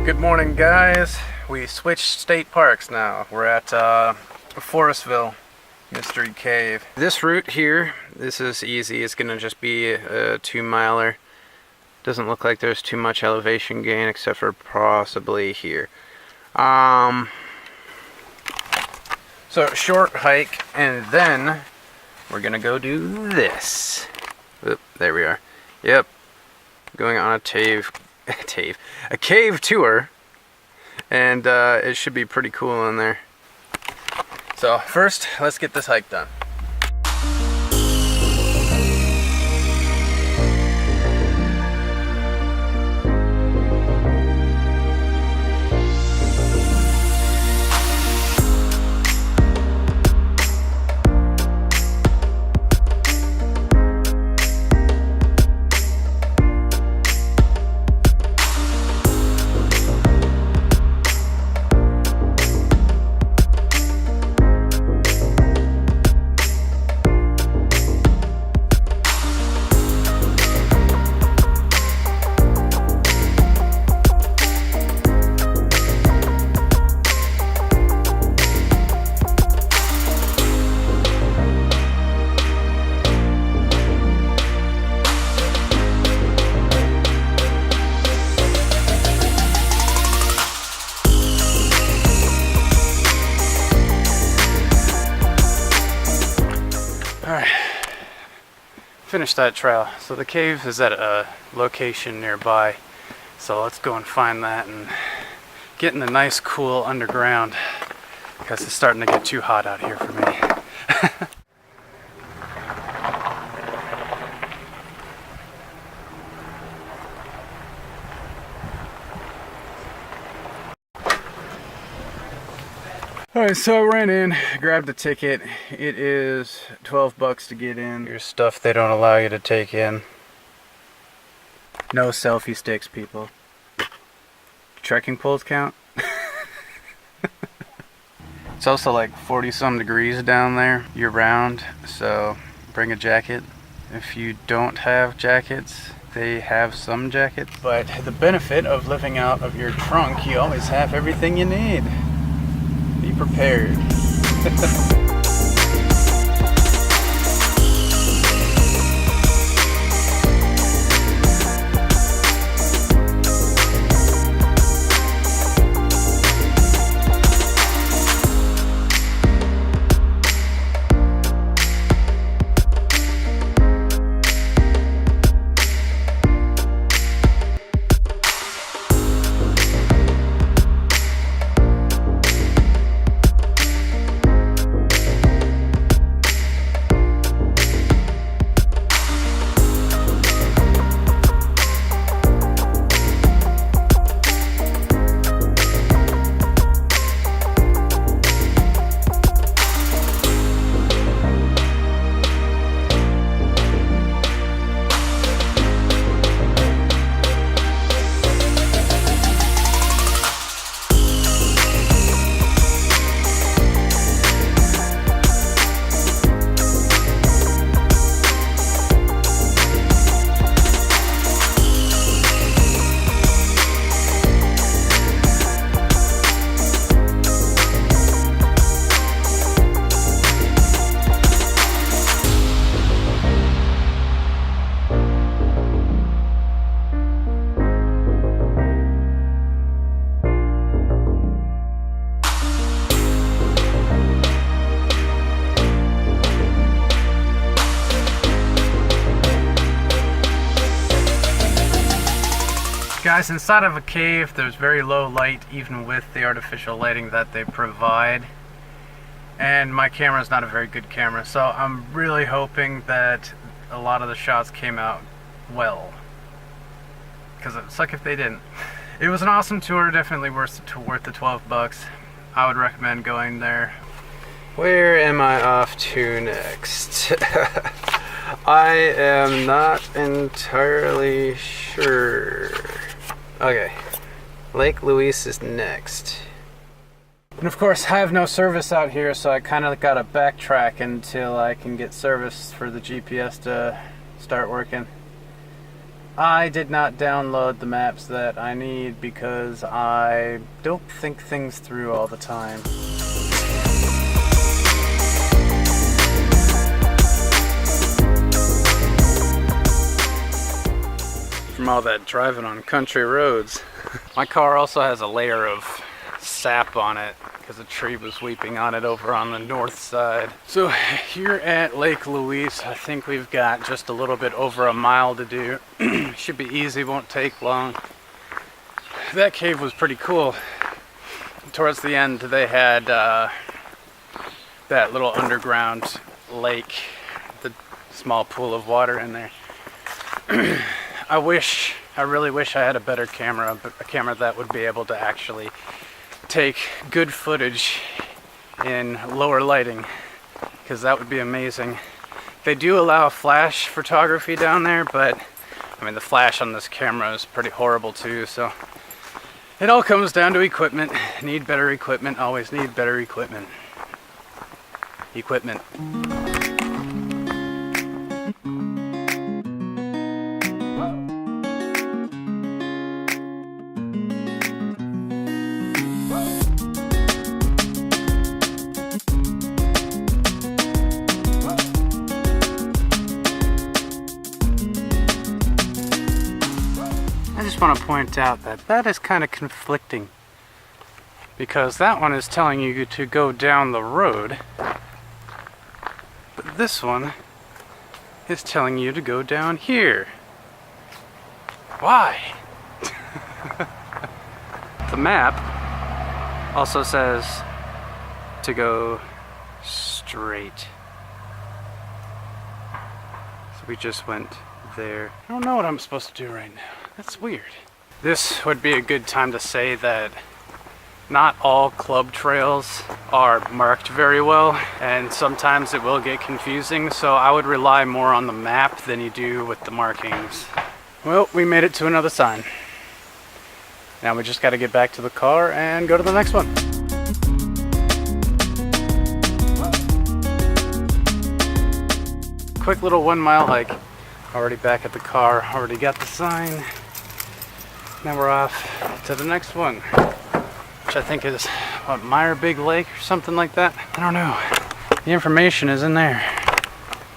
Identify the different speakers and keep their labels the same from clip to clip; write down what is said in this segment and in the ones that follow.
Speaker 1: Good morning, guys. We switched state parks now. We're at Forestville Mystery Cave. This route here, this is easy. It's gonna just be a 2-miler. Doesn't look like there's too much elevation gain except for possibly here. So short hike, and then we're gonna go do this. Oop, there we are. Yep, going on a cave tour, and it should be pretty cool in there. So first, let's get this hike done. Alright, finished that trail. So the cave is at a location nearby, so let's go and find that and get in the nice cool underground, because it's starting to get too hot out here for me. Alright, so I ran in, grabbed a ticket. It is $12 to get in. Here's stuff they don't allow you to take in. No selfie sticks, people. Trekking poles count? It's also like 40-some degrees down there year round, so bring a jacket. If you don't have jackets, they have some jackets. But the benefit of living out of your trunk, you always have everything you need. Be prepared. Guys, inside of a cave there's very low light, even with the artificial lighting that they provide, and my camera is not a very good camera, so I'm really hoping that a lot of the shots came out well, because it would suck if they didn't. It was an awesome tour, definitely worth the $12. I would recommend going there. Where am I off to next? I am not entirely sure. Okay, Lake Louise is next. And of course, I have no service out here, so I kind of got to backtrack until I can get service for the GPS to start working. I did not download the maps that I need because I don't think things through all the time. From all that driving on country roads. My car also has a layer of sap on it because a tree was weeping on it over on the north side. So here at Lake Louise, I think we've got just a little bit over a mile to do. Should be easy, won't take long. That cave was pretty cool. Towards the end they had that little underground lake, the small pool of water in there. I really wish I had a better camera, but a camera that would be able to actually take good footage in lower lighting, because that would be amazing. They do allow flash photography down there, but I mean the flash on this camera is pretty horrible too, so it all comes down to equipment. Need better equipment, always need better equipment. I just want to point out that that is kind of conflicting, because that one is telling you to go down the road, but this one is telling you to go down here. Why? The map also says to go straight. So we just went there. I don't know what I'm supposed to do right now. That's weird. This would be a good time to say that not all club trails are marked very well, and sometimes it will get confusing, so I would rely more on the map than you do with the markings. Well, we made it to another sign. Now we just got to get back to the car and go to the next one. Quick little 1 mile hike. Already back at the car, already got the sign. Now we're off to the next one, which I think is, what, Meyer Big Lake or something like that? I don't know. The information is in there.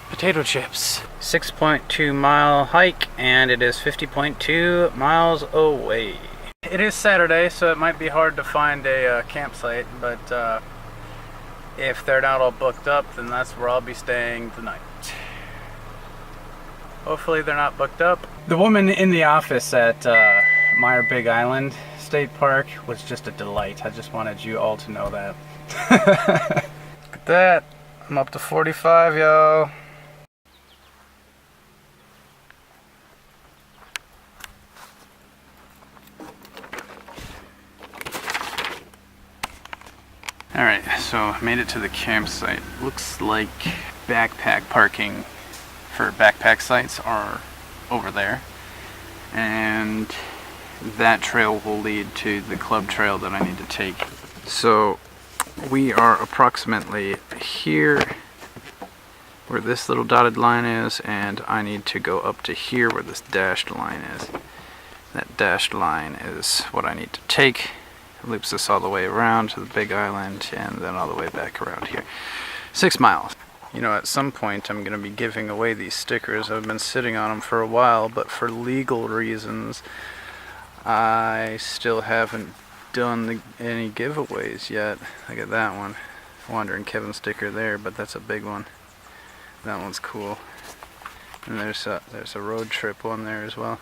Speaker 1: Potato chips. 6.2 mile hike, and it is 50.2 miles away. It is Saturday, so it might be hard to find a campsite, but if they're not all booked up, then that's where I'll be staying the night. Hopefully they're not booked up. The woman in the office at Meyer Big Island State Park was just a delight. I just wanted you all to know that. Look at that. I'm up to 45, y'all. Alright, so made it to the campsite. Looks like backpack parking for backpack sites are over there, and that trail will lead to the club trail that I need to take. So we are approximately here where this little dotted line is, and I need to go up to here where this dashed line is. That dashed line is what I need to take. It loops us all the way around to the big island and then all the way back around here. 6 miles. You know, at some point I'm going to be giving away these stickers. I've been sitting on them for a while, but for legal reasons I still haven't done any giveaways yet. Look at that one. Wandering Kevin sticker there, but that's a big one. That one's cool. And there's a road trip one there as well.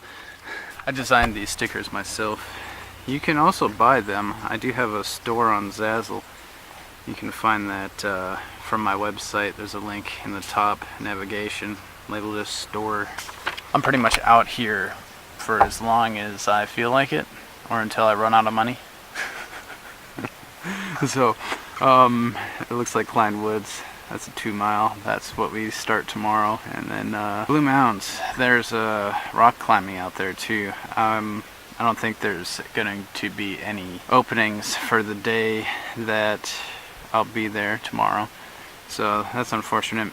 Speaker 1: I designed these stickers myself. You can also buy them. I do have a store on Zazzle. You can find that from my website. There's a link in the top navigation labeled as store. I'm pretty much out here for as long as I feel like it, or until I run out of money. So it looks like Klein Woods. That's a 2 mile. That's what we start tomorrow. And then Blue Mounds. There's rock climbing out there too. I don't think there's going to be any openings for the day that I'll be there tomorrow. So that's unfortunate.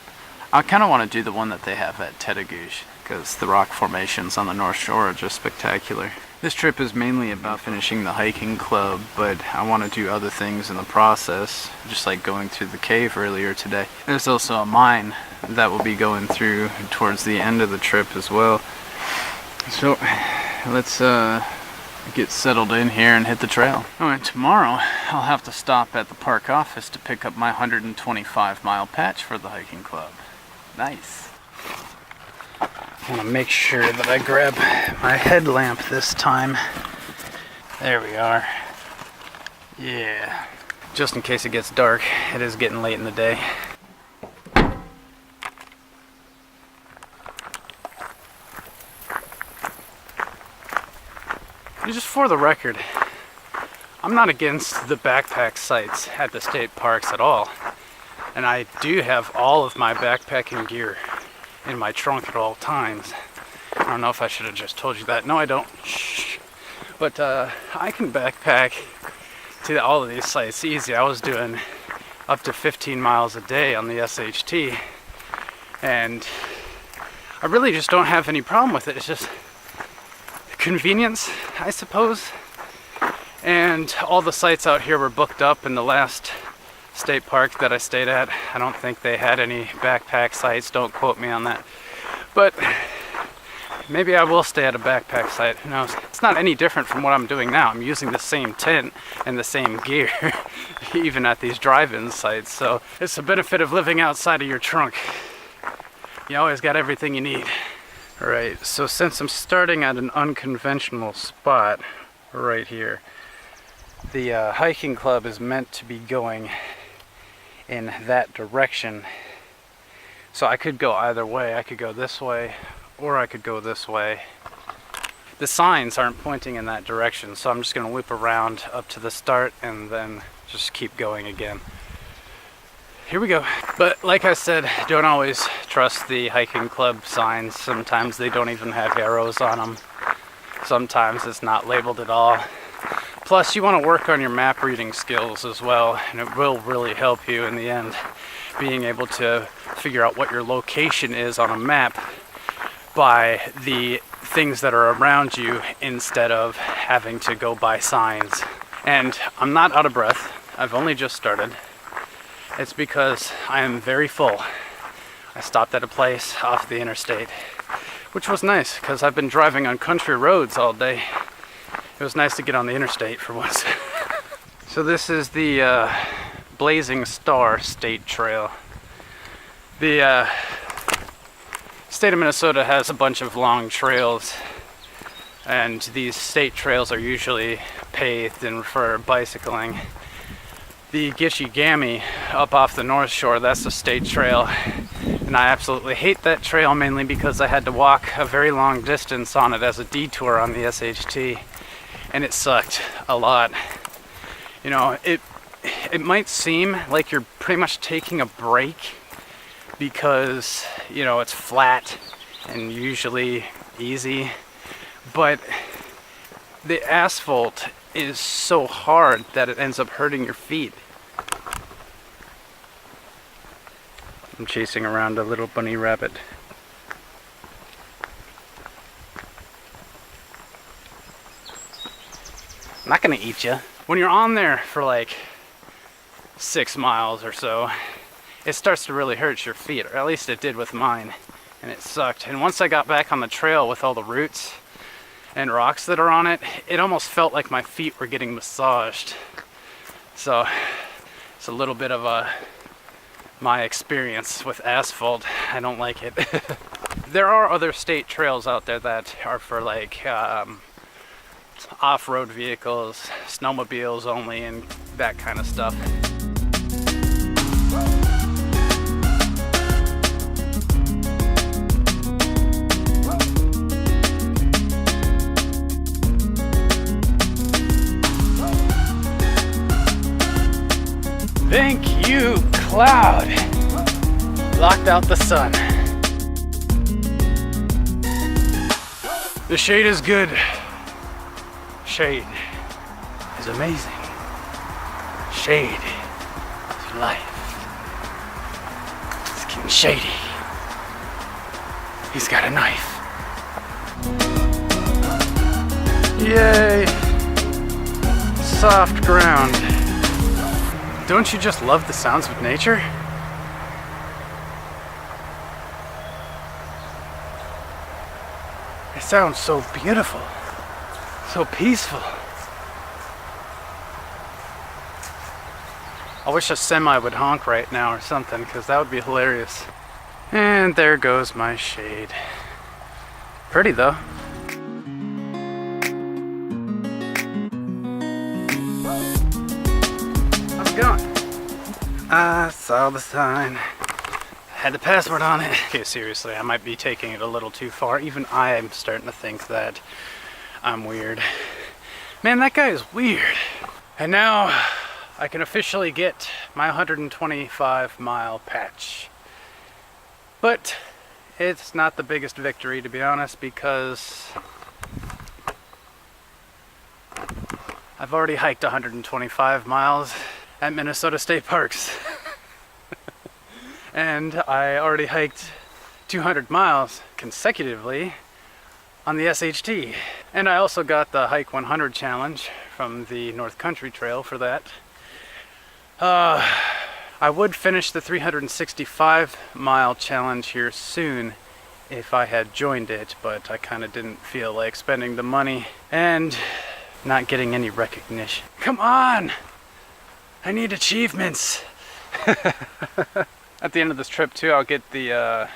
Speaker 1: I kind of want to do the one that they have at Tedagouche, because the rock formations on the North Shore are just spectacular. This trip is mainly about finishing the hiking club, but I want to do other things in the process, just like going through the cave earlier today. There's also a mine that we'll be going through towards the end of the trip as well. So let's get settled in here and hit the trail. Oh, and tomorrow I'll have to stop at the park office to pick up my 125-mile patch for the hiking club. Nice. I want to make sure that I grab my headlamp this time. There we are. Yeah. Just in case it gets dark, it is getting late in the day. Just for the record, I'm not against the backpack sites at the state parks at all. And I do have all of my backpacking gear in my trunk at all times. I don't know if I should have just told you that. No, I don't. Shh. But I can backpack to all of these sites easy. I was doing up to 15 miles a day on the SHT, and I really just don't have any problem with it. It's just convenience, I suppose. And all the sites out here were booked up in the last state park that I stayed at. I don't think they had any backpack sites, don't quote me on that, but maybe I will stay at a backpack site, who knows. It's not any different from what I'm doing now. I'm using the same tent and the same gear even at these drive-in sites, so it's the benefit of living outside of your trunk. You always got everything you need. Alright, so since I'm starting at an unconventional spot right here, the hiking club is meant to be going in that direction. So I could go either way. I could go this way or I could go this way. The signs aren't pointing in that direction, so I'm just going to loop around up to the start and then just keep going again. Here we go. But like I said, don't always trust the hiking club signs. Sometimes they don't even have arrows on them. Sometimes it's not labeled at all. Plus, you want to work on your map reading skills as well, and it will really help you in the end, being able to figure out what your location is on a map by the things that are around you instead of having to go by signs. And I'm not out of breath. I've only just started. It's because I am very full. I stopped at a place off the interstate, which was nice because I've been driving on country roads all day. It was nice to get on the interstate for once. So this is the Blazing Star State Trail. The state of Minnesota has a bunch of long trails, and these state trails are usually paved and for bicycling. The Gitche-Gammy up off the North Shore, that's a state trail, and I absolutely hate that trail, mainly because I had to walk a very long distance on it as a detour on the SHT. And it sucked a lot. You know, it might seem like you're pretty much taking a break because, you know, it's flat and usually easy, but the asphalt is so hard that it ends up hurting your feet. I'm chasing around a little bunny rabbit. I'm not gonna eat you. When you're on there for like 6 miles or so, it starts to really hurt your feet, or at least it did with mine, and it sucked. And once I got back on the trail with all the roots and rocks that are on it, it almost felt like my feet were getting massaged. So it's a little bit of my experience with asphalt. I don't like it. There are other state trails out there that are for like off-road vehicles, snowmobiles only, and that kind of stuff. Thank you, cloud. Blocked out the sun. The shade is good. Shade is amazing. Shade is life. It's getting shady. He's got a knife. Yay! Soft ground. Don't you just love the sounds of nature? It sounds so beautiful, so peaceful. I wish a semi would honk right now or something, because that would be hilarious. And there goes my shade. Pretty though. How's it going? I saw the sign. Had the password on it. Okay, seriously, I might be taking it a little too far. Even I am starting to think that I'm weird. Man, that guy is weird. And now I can officially get my 125-mile patch. But it's not the biggest victory, to be honest, because I've already hiked 125 miles at Minnesota State Parks. And I already hiked 200 miles consecutively on the SHT. And I also got the Hike 100 challenge from the North Country Trail for that. I would finish the 365-mile challenge here soon if I had joined it, but I kind of didn't feel like spending the money and not getting any recognition. Come on! I need achievements! At the end of this trip too, I'll get the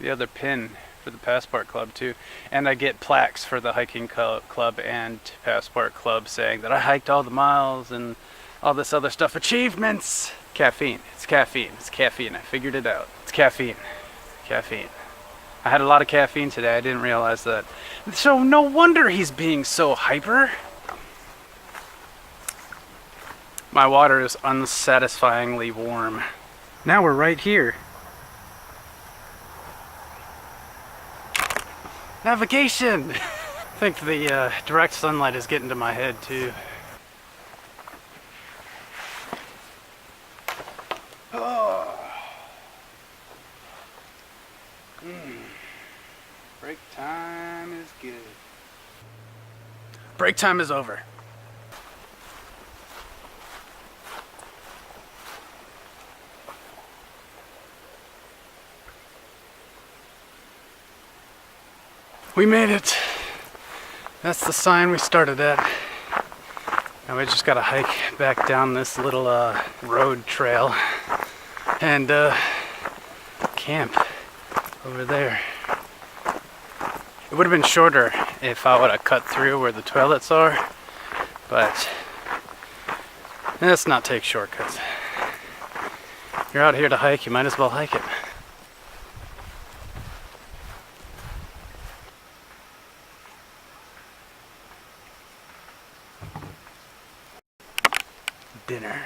Speaker 1: other pin for the Passport Club too, and I get plaques for the hiking club and Passport Club saying that I hiked all the miles and all this other stuff. Achievements! Caffeine. It's caffeine. It's caffeine. I figured it out. It's caffeine. Caffeine. I had a lot of caffeine today. I didn't realize that. So no wonder he's being so hyper. My water is unsatisfyingly warm. Now we're right here. Navigation! I think the direct sunlight is getting to my head too. Oh. Break time is good. Break time is over. We made it. That's the sign we started at. Now we just gotta hike back down this little road trail and camp over there. It would have been shorter if I would have cut through where the toilets are, but let's not take shortcuts. You're out here to hike, you might as well hike it. Dinner.